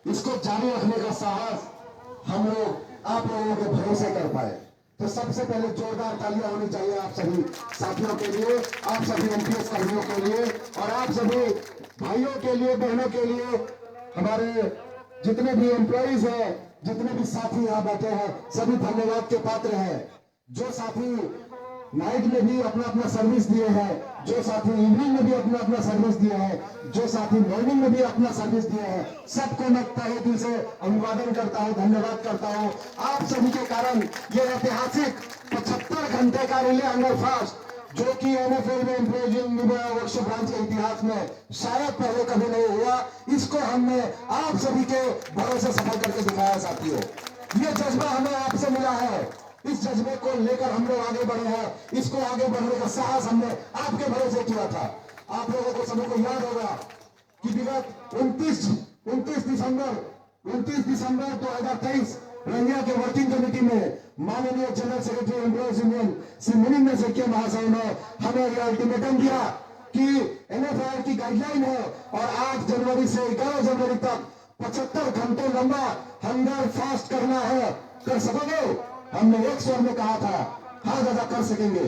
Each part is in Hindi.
इसको जारी रखने का साहस हम लोग आप लोगों के भरोसे कर पाए। तो सबसे पहले जोरदार तालियां होनी चाहिए आप सभी साथियों के लिए, आप सभी एमपीएस कर्मियों के लिए और आप सभी भाइयों के लिए, बहनों के लिए, हमारे जितने भी एम्प्लॉइज हैं, जितने भी साथी यहाँ बैठे हैं, सभी धन्यवाद के पात्र हैं। जो साथी नाइट में भी अपना अपना सर्विस दिए हैं, जो साथी इवनिंग में भी अपना अपना सर्विस दिए हैं, जो साथी मॉर्निंग में भी अपना सर्विस दिए हैं, सबको मैं तहे दिल से अभिवादन करता हूं, धन्यवाद करता हूं। आप सभी के कारण ये ऐतिहासिक 75 घंटे का रिले अंडर फास्ट, जो कि एनएफएल में एम्प्लॉइज वर्कशॉप ब्रांच के इतिहास में शायद पहले कभी नहीं हुआ, इसको हमने आप सभी के भरोसे सफल करके दिखाया साथियों। ये जज्बा हमें आपसे मिला है, इस जज्बे को लेकर हम लोग आगे बढ़े हैं, इसको आगे बढ़ने का साहस हमने आपके भरोसे किया था। आप लोगों को सभी को याद होगा कि विगत 29 दिसंबर 2023 रंगिया के वर्किंग कमेटी में माननीय general secretary employees union Shri Munindra Saikia महाशय ने हमें यह अल्टीमेटम दिया कि एनएफआईआर की गाइडलाइन है और 8 जनवरी से 11 जनवरी तक 75 घंटे लंबा हंगर फास्ट करना है। कर सकोगे? हमने एक स्वर में कहा था हाँ दादा कर सकेंगे।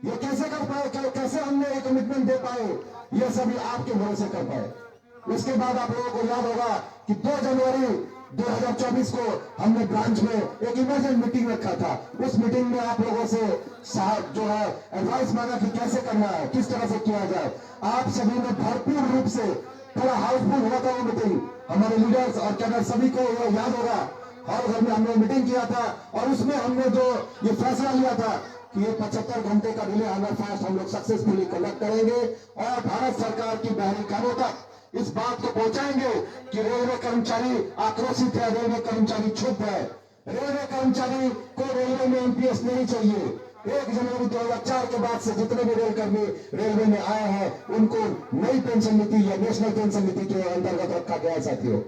ये कैसे कर पाए, कैसे हमने एक कमिटमेंट दे पाए, ये सभी आपके भरोसे कर पाए। उसके बाद आप लोगों को याद होगा कि 2 जनवरी 2024 को हमने ब्रांच में एक इमरजेंसी मीटिंग रखा था। उस मीटिंग में आप लोगों से साहब जो है एडवाइस मांगा कि कैसे करना है, किस तरह से किया जाए। आप सभी ने भरपूर रूप से, पूरा हाउसफुल हुआ था वो मीटिंग, हमारे लीडर्स और कैडर सभी को याद होगा। हर घर में हमने मीटिंग किया था और उसमें हमने जो ये फैसला लिया था कि ये 75 घंटे का रिले अंडर फास्ट हम लोग सक्सेसफुली कंडक्ट करेंगे और भारत सरकार की बहरी कानों तक इस बात को पहुंचाएंगे कि रेलवे कर्मचारी आक्रोशित है, रेलवे कर्मचारी चुप है, रेलवे कर्मचारी को रेलवे में एमपीएस नहीं चाहिए। 1 जनवरी 2004 के बाद से जितने भी रेल कर्मी रेलवे में आए हैं उनको नई पेंशन नीति या नेशनल पेंशन नीति के अंतर्गत रखा गया है साथियों।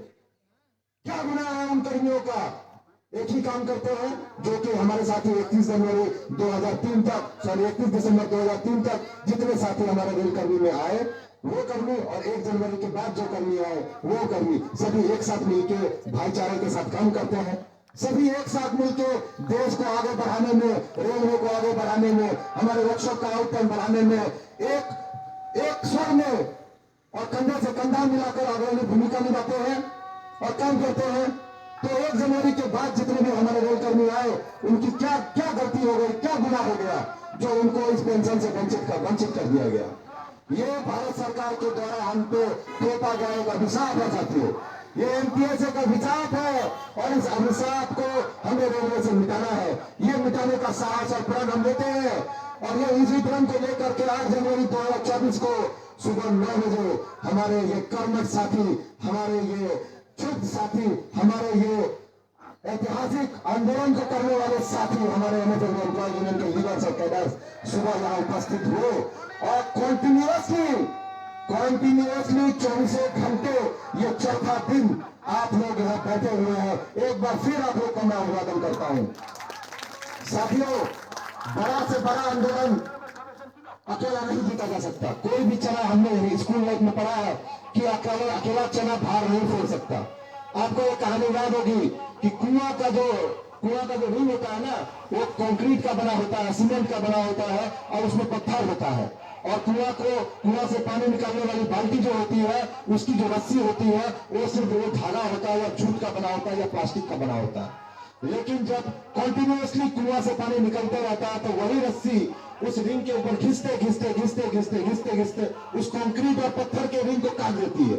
क्या गुना है उन कर्मियों का? एक ही काम करते हैं जो कि हमारे साथी 31 जनवरी 2003 तक, सॉरी 31 दिसंबर 2003 तक जितने साथी हमारे रेल कर्मी में आए वो कर्मी और 1 जनवरी के बाद जो कर्मी आए वो कर्मी सभी एक साथ मिलकर भाईचारे के साथ काम करते हैं। सभी एक साथ मिलकर देश को आगे बढ़ाने में, रेलवे को आगे बढ़ाने में, हमारे वर्कशॉप का आउटपुट बढ़ाने में एक स्वर में और कंधे से कंधा मिलाकर अग्रणी भूमिका निभाते हैं और काम करते हैं। तो 1 जनवरी के बाद जितने भी हमारे रेल कर्मी आए उनकी क्या क्या गलती हो गई, क्या गुनाह हो गया जो उनको इस पेंशन से वंचित कर दिया गया। ये भारत सरकार के द्वारा हम पे थोपा गया एक अभिशाप है साथियों। ये एमपीएस का अभिशाप है और इस अभिशाप को हमें रेलवे से मिटाना है। ये मिटाने का साहस और प्रण हम लेते हैं और ये इसी प्रण को लेकर के 8 जनवरी 2024 को सुबह 9 बजे हमारे ये कर्मठ साथी, हमारे ये शुद्ध साथी, हमारे ये ऐतिहासिक आंदोलन को करने वाले साथी, हमारे एनएफएल एम्प्लॉइज यूनियन के लीडर्स और कैडर्स सुबह यहाँ उपस्थित हुए और कंटिन्यूअसली 24 घंटे ये चौथा दिन आप लोग यहाँ बैठे हुए हैं। एक बार फिर आप लोग का मैं अभिवादन करता हूँ साथियों। बड़ा से बड़ा आंदोलन अकेला नहीं जीता जा सकता। कोई भी चना, हमने स्कूल लाइफ में पढ़ा है कि अकेला चना भार नहीं फोड़ सकता। आपको एक कहानी याद होगी कि कुआं का जो रिंग होता है ना, वो कंक्रीट का बना होता है, सीमेंट का बना होता है और उसमें पत्थर होता है और कुआं से पानी निकालने वाली बाल्टी जो होती है उसकी जो रस्सी होती है वो सिर्फ वो धागा होता है या जूट का बना होता है या प्लास्टिक का बना होता है। लेकिन जब कंटिन्यूअसली कुआं से पानी निकलते रहता है तो वही रस्सी उस रिंग के ऊपर घिसते घिसते घिसते घिसते घिसते घिसते उस कंक्रीट और पत्थर के रिंग को काट देती है।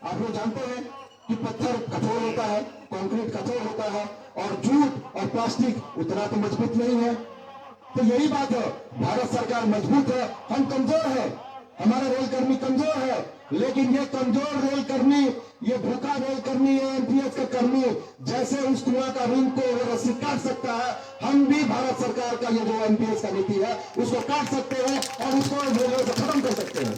आप लोग जानते हैं कि पत्थर कठोर होता है, कंक्रीट कठोर होता है और जूट और प्लास्टिक उतना तो मजबूत नहीं है। तो यही बात है, भारत सरकार मजबूत है, हम कमजोर है, हमारे रेल कर्मी कमजोर है, लेकिन ये कमजोर रेल कर्मी, ये भूखा रेल कर्मी, ये एमपीएस का कर्मी जैसे उस कुआं का रिंग को वो रस्सी काट सकता है, हम भी भारत सरकार का ये जो एमपीएस का नीति है उसको काट सकते हैं और उसको रेलवे से खत्म कर सकते हैं।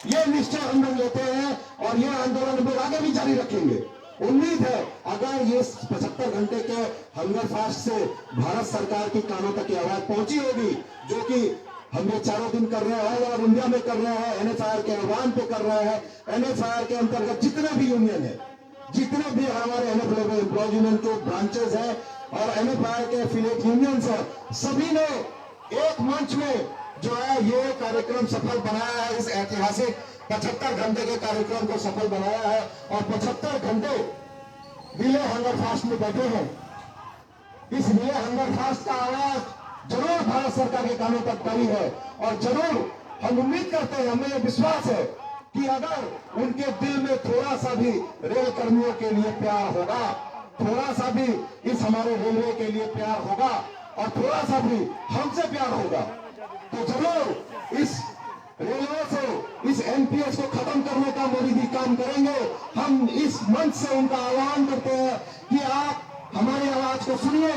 ये निश्चय हम लोग लेते हैं और ये आंदोलन हम लोग आगे भी जारी रखेंगे। उम्मीद है अगर ये 75 घंटे के हंगर फास्ट से भारत सरकार की कानों तक की आवाज पहुंची होगी, जो कि हम ये चारों दिन कर रहे हैं और इंडिया में कर रहे हैं, एनएफआईआर के आह्वान पे कर रहे हैं। एनएफआईआर के अंतर्गत जितने भी यूनियन है, जितने भी हमारे एनएफआईआर एम्प्लॉय यूनियन के ब्रांचेस हैं और एनएफआईआर के एफिलिएट यूनियंस है, सभी ने एक मंच में जो है ये कार्यक्रम सफल बनाया है। इस ऐतिहासिक 75 घंटे के कार्यक्रम को सफल बनाया है और 75 घंटे रिले हंगर फास्ट में बैठे हैं। इस रिले हंगर फास्ट का आवाज जरूर भारत सरकार के कानों तक पड़ी है और जरूर हम उम्मीद करते हैं, हमें विश्वास है कि अगर उनके दिल में थोड़ा सा भी रेल कर्मियों के लिए प्यार होगा, थोड़ा सा भी इस हमारे रेलवे के लिए प्यार होगा और थोड़ा सा भी हमसे प्यार होगा, तो जरूर इस रेलवे से इस एनपीएस को खत्म करने का मोदी जी काम करेंगे। हम इस मंच से उनका आह्वान करते हैं कि आप हमारी आवाज को सुनिए,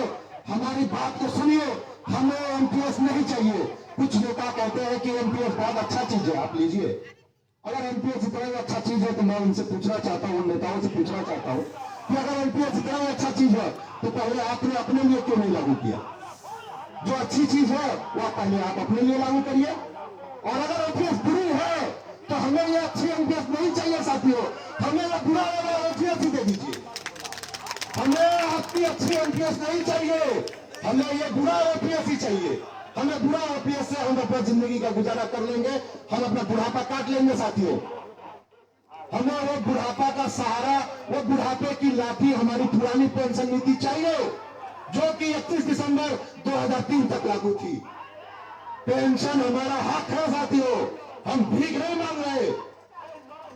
हमारी बात को सुनिए। हमें एनपीएस नहीं चाहिए। कुछ नेता कहते हैं कि एनपीएस बहुत अच्छा चीज है, आप लीजिए। अगर एनपीएस इतना ही अच्छा चीज है तो मैं उनसे पूछना चाहता हूँ, उन नेताओं से पूछना चाहता हूँ कि अगर एनपीएस इतना ही अच्छा चीज है तो पहले आपने अपने लिए क्यों नहीं लागू किया? जो अच्छी चीज है वो पहले आप अपने लिए लागू करिए। और अगर एनपीएस बुरी है तो हमें ये अच्छी एनपीएस नहीं चाहिए साथियों, हमें ये बुरा वाला एनपीएस ही दे दीजिए। हमें आपकी अच्छी एनपीएस नहीं चाहिए, हमें ये बुरा एनपीएस ही चाहिए। हमें बुरा एनपीएस से हम अपना जिंदगी का गुजारा कर लेंगे, हम अपना बुढ़ापा काट लेंगे साथियों। हमें वो बुढ़ापा का सहारा, वो बुढ़ापे की लाठी हमारी पुरानी पेंशन नीति चाहिए जो कि 31 दिसंबर 2003 तक लागू थी। पेंशन हमारा हक है साथियों, हम भीख नहीं मांग रहे।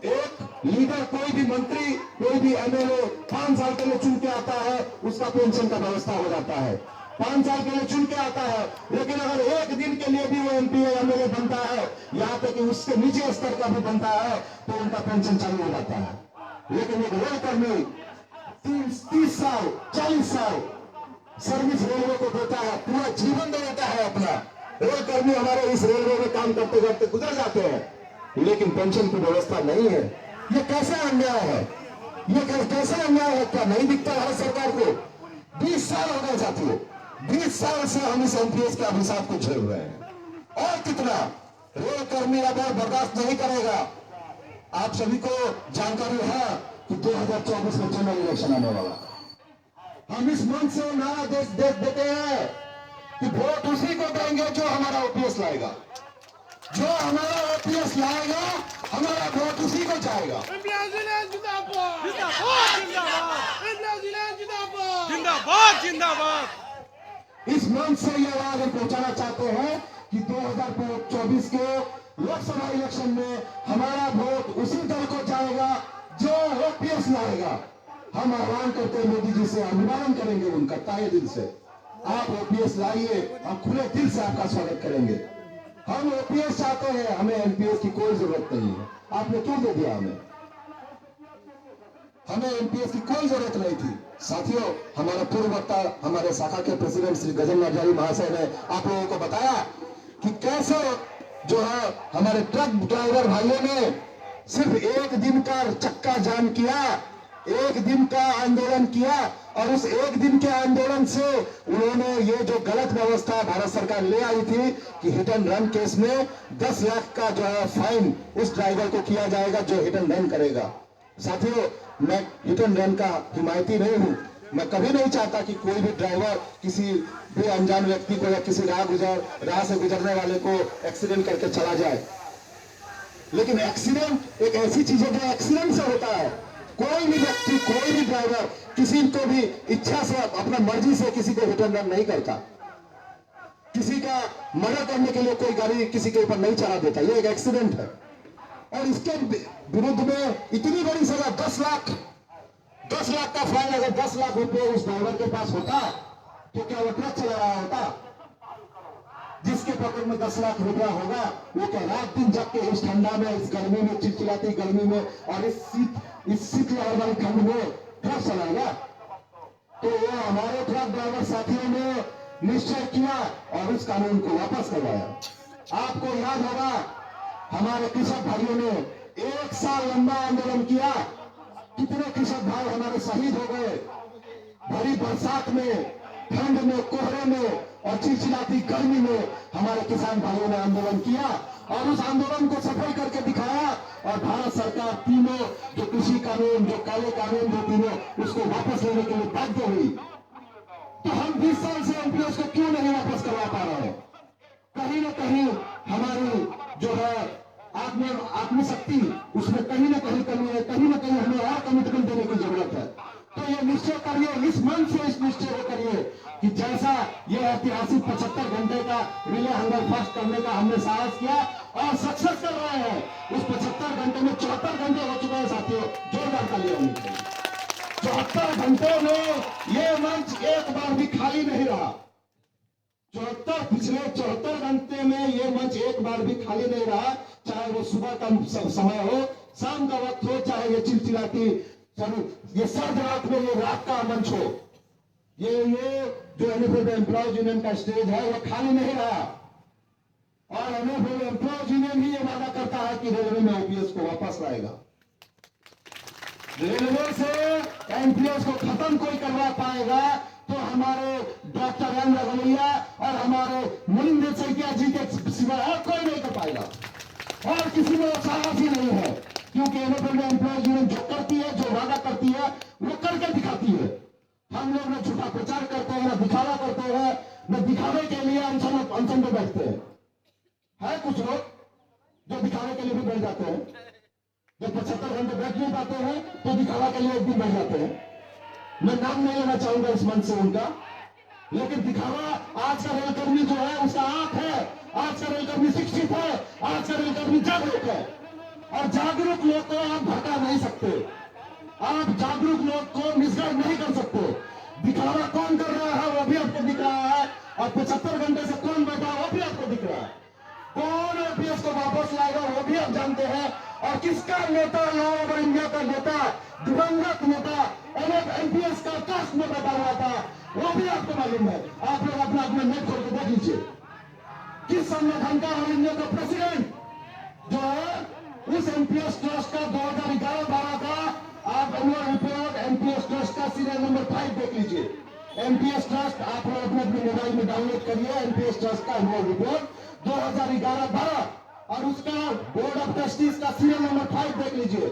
एक लीडर, कोई भी मंत्री, कोई भी एमएलए 5 साल के लिए चुन के आता है, उसका पेंशन का व्यवस्था हो जाता है। 5 साल के लिए चुन के आता है, लेकिन अगर एक दिन के लिए भी वो एमपी या एमएलए बनता है, यहाँ तक कि उसके नीचे स्तर का भी बनता है, तो उनका पेंशन चालू हो जाता है। लेकिन एक रेल कर्मी 30 साल 40 साल सर्विस रेलवे को देता है, पूरा जीवन दे देता है अपना। रेल कर्मी हमारे इस रेलवे में काम करते करते गुजर जाते हैं, लेकिन पेंशन की व्यवस्था नहीं है। ये कैसे अन्याय है? ये कैसे अन्याय है? क्या नहीं दिखता भारत सरकार को? 20 साल हो गए साथियों, 20 साल से हम इस एनपीएस के अभिशाप को झेल रहे हैं। और कितना रेल कर्मी अब बर्दाश्त नहीं करेगा। आप सभी को जानकारी है कि 2024 में जनरल इलेक्शन आने वाला। हम इस मंच से नारा देते हैं कि वोट उसी को देंगे जो हमारा ओपीएस लाएगा, जो हमारा ओपीएस लाएगा, हमारा वोट उसी को जाएगा। जिंदाबाद जिंदाबाद। इस मंच से ये आवाज हम पहुंचाना चाहते हैं कि 2024 के लोकसभा इलेक्शन में हमारा वोट उसी दल को जाएगा जो ओपीएस लाएगा। हम आह्वान करते हैं मोदी जी से, अभिवादन करेंगे उनका ताए दिल से। आप ओपीएस लाइए, हम खुले दिल से आपका स्वागत करेंगे। हम ओपीएस चाहते हैं, हमें एनपीएस की कोई जरूरत नहीं है। आपने क्यों दे दिया हमें? हमें एनपीएस की कोई जरूरत नहीं थी। साथियों, हमारा पूर्व वक्ता, हमारे शाखा के प्रेसिडेंट श्री गजेंद्र नार्जारी महाशय ने आप लोगों को बताया कि कैसे जो है हमारे ट्रक ड्राइवर भाइयों ने सिर्फ एक दिन का चक्का जाम किया, एक दिन का आंदोलन किया और उस एक दिन के आंदोलन से उन्होंने ये जो गलत व्यवस्था भारत सरकार ले आई थी कि हिट एंड रन केस में 10 लाख का जो है फाइन उस ड्राइवर को किया जाएगा जो हिट एंड रन करेगा। साथियों, मैं हिट एंड रन का हिमायती नहीं हूं। मैं कभी नहीं चाहता कि कोई भी ड्राइवर किसी भी अनजान व्यक्ति को या किसी राह से गुजरने वाले को एक्सीडेंट करके चला जाए। लेकिन एक्सीडेंट एक ऐसी चीज है जो एक्सीडेंट से होता है। कोई भी व्यक्ति, कोई भी ड्राइवर किसी को भी इच्छा से, अपना मर्जी से किसी को हिट एंड रन नहीं करता। किसी का मर्डर करने के लिए कोई गाड़ी किसी के ऊपर नहीं चला देता। ये एक एक्सीडेंट है और इसके विरुद्ध में इतनी बड़ी सजा 10 लाख का फाइन। अगर 10 लाख रुपए उस ड्राइवर के पास होता तो क्या वो ट्रक चला रहा होता? जिसके पकड़ में 10 लाख रुपया होगा वो क्या रात दिन जग के इस ठंडा में, इस गर्मी में, चिलचिलाती गर्मी में और इस शीतलहर वाली ठंड में ट्रक चलाएगा? तो वो हमारे ट्रक ड्राइवर साथियों ने निश्चय किया और उस कानून को वापस करवाया। आपको याद होगा हमारे कृषक भाइयों ने 1 साल लंबा आंदोलन किया। कितने कृषक भाई हमारे शहीद हो गए भरी बरसात में, ठंड में, कोहरे में और चिलचिलाती गर्मी में हमारे किसान भाइयों ने आंदोलन किया और उस आंदोलन को सफल करके दिखाया और भारत सरकार तीनों जो कृषि कानून, जो काले कानून, जो तीनों उसको वापस लेने के लिए बाध्य हुई। तो हम 20 साल से एमपीएस को क्यों नहीं वापस करवा पा रहे हैं? कहीं ना कहीं हमारी जो है आत्मशक्ति उसमें कहीं ना कहीं कमी है, कहीं ना कहीं हमें और कमिटमेंट देने की जरूरत है। तो ये निश्चय करिए, इस मन से इस निश्चय को करिए कि जैसा ये ऐतिहासिक 75 घंटे का रिले हंगर फास्ट करने का हमने साहस किया और सक्सेस कर रहे हैं, उस 75 घंटे में 74 घंटे हो चुके हैं साथियों। जोरदार तालियां होनी चाहिए। 74 घंटे में ये मंच एक बार भी खाली नहीं रहा। पिछले 74 घंटे में ये मंच एक बार भी खाली नहीं रहा, चाहे वो सुबह का समय हो, शाम का वक्त हो, चाहे ये चिलचिलाती ये सर्द रात में ये रात का मंच हो। ये जो एनएफएल एम्प्लॉयज यूनियन का स्टेज है वो खाली नहीं रहा और एनएफएल एम्प्लॉयज यूनियन ही ये वादा करता है कि रेलवे में ओपीएस को वापस लाएगा। रेलवे से एमपीएस को खत्म कोई करवा पाएगा तो हमारे डॉक्टर एम रघुवैया और हमारे मुनिंदर सैकिया जी के सिवा और कोई नहीं कर पाएगा और किसी में साहस ही नहीं है, क्योंकि एनएफएल एम्प्लॉयज यूनियन जो करती है, जो वादा करती है, वो करके दिखाती है। हम लोग न झूठा प्रचार करते हैं, न दिखावा करते हैं, न दिखावे के लिए अनशन पे बैठते हैं। है कुछ लोग जो दिखावे के लिए भी बैठ जाते हैं, जब 75 घंटे बैठ नहीं पाते हैं तो दिखावा के लिए एक दिन बैठ जाते हैं। मैं नाम नहीं लेना चाहूंगा इस मंच से उनका, लेकिन दिखावा आज का रेलकर्मी जो है उसका आंख है, आज का रेलकर्मी शिक्षित है, आज का रेलकर्मी जागरूक है और जागरूक लोग को आप भटका नहीं सकते, आप जागरूक लोग को मिसगाइड नहीं कर सकते। दिखावा कौन कर रहा है वो भी आपको दिख रहा है और 75 घंटे से कौन बैठा है वो भी आपको दिख रहा है। कौन एमपीएस को वापस लाएगा वो भी आप जानते हैं और किसका नेता, लॉ ओवर इंडिया का नेता, दिवंगत नेता एमपीएस का कास्ट में बैठा हुआ था वो भी आपको मालूम है। आप लोग अपना अपना नेट खोल के देख लीजिए किस संगठन का और इंडिया का प्रेसिडेंट जो है उस एमपीएस ट्रस्ट का 2011-12 का आप एनुअल रिपोर्ट एमपीएस ट्रस्ट का सीरियल नंबर 5 देख लीजिए। एमपीएस ट्रस्ट आप लोग अपने अपने मोबाइल में डाउनलोड करिए, एमपीएस ट्रस्ट का एनुअल रिपोर्ट 2011-12 और उसका बोर्ड ऑफ ट्रस्टीज का सीरियल नंबर 5 देख लीजिए।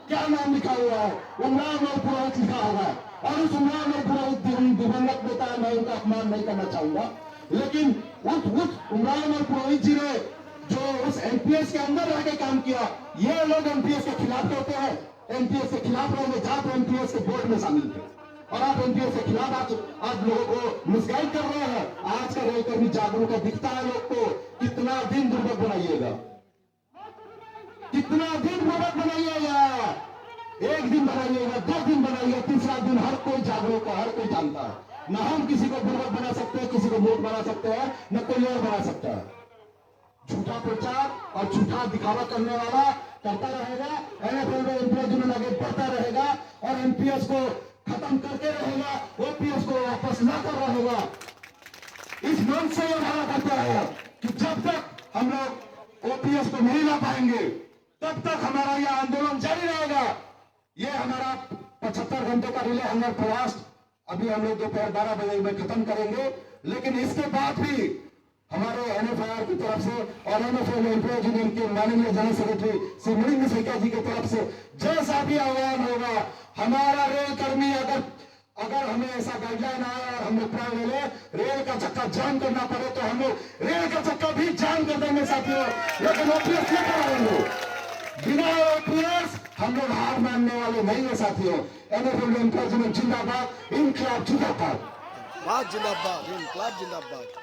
क्या नाम लिखा हुआ है? उमरान और पुरोहित लिखा होगा और उस उमरान और पुरोहित दिवंगत नेता है, मैं उनका अपमान नहीं करना चाहूंगा, लेकिन उस उमरान और पुरोहित जी ने जो उस एमपीएस के अंदर रह के काम किया, ये लोग एमपीएस के खिलाफ होते हैं, एमपीएस के खिलाफ लोग जाकर एमपीएस के बोर्ड में शामिल थे और आप एमपीएस के खिलाफ आज लोगों को मिसगाइड कर रहे हैं। आज का रेलकर्मी जागरूक दिखता है लोग को। कितना दिन दुर्भग बनाइएगा, कितना दिन दुर्भग बनाइएगा, एक दिन बनाइएगा, 2 दिन बनाइएगा, तीसरा दिन हर कोई जागरूक है, हर कोई जानता है। न हम किसी को दुर्भग बना सकते हैं, किसी को मूर्ख बना सकते हैं, न कोई और बना सकता है। झूठा प्रचार और झूठा दिखावा करने वाला करता रहेगा, एनएफएल में एमपीएस यूनियन आगे बढ़ता रहेगा और एमपीएस को खत्म करके रहेगा, ओपीएस को वापस लाता रहेगा। इस मंच से यह वादा करता है कि जब तक हम लोग ओपीएस को नहीं ला पाएंगे तब तक हमारा यह आंदोलन जारी रहेगा। ये हमारा 75 घंटे का रिले हंगर फास्ट अभी हम लोग दोपहर 12 बजे में खत्म करेंगे, लेकिन इसके बाद भी हमारे एनएफआईआर की तरफ से और एनएफएल एम्प्लॉयज यूनियन के माननीय जनरल सेक्रेटरी श्री मुनिंदर सैकिया जी की तरफ से जैसा भी आह्वान होगा, हमारा रेल कर्मी अगर हमें ऐसा गाइडलाइन आया और हम लोग प्रण ले ले रेल का चक्का जाम करना पड़े तो हम लोग रेल का चक्का भी जाम कर देंगे साथियों, लेकिन ओपीएस नहीं कराएंगे। बिना ओपीएस हम लोग हार मानने वाले नहीं है साथियों। एनएफएल एम्प्लॉयज यूनियन जिंदाबाद, इनकलाब जिंदाबाद, जिंदाबाद, इनकलाब जिंदाबाद।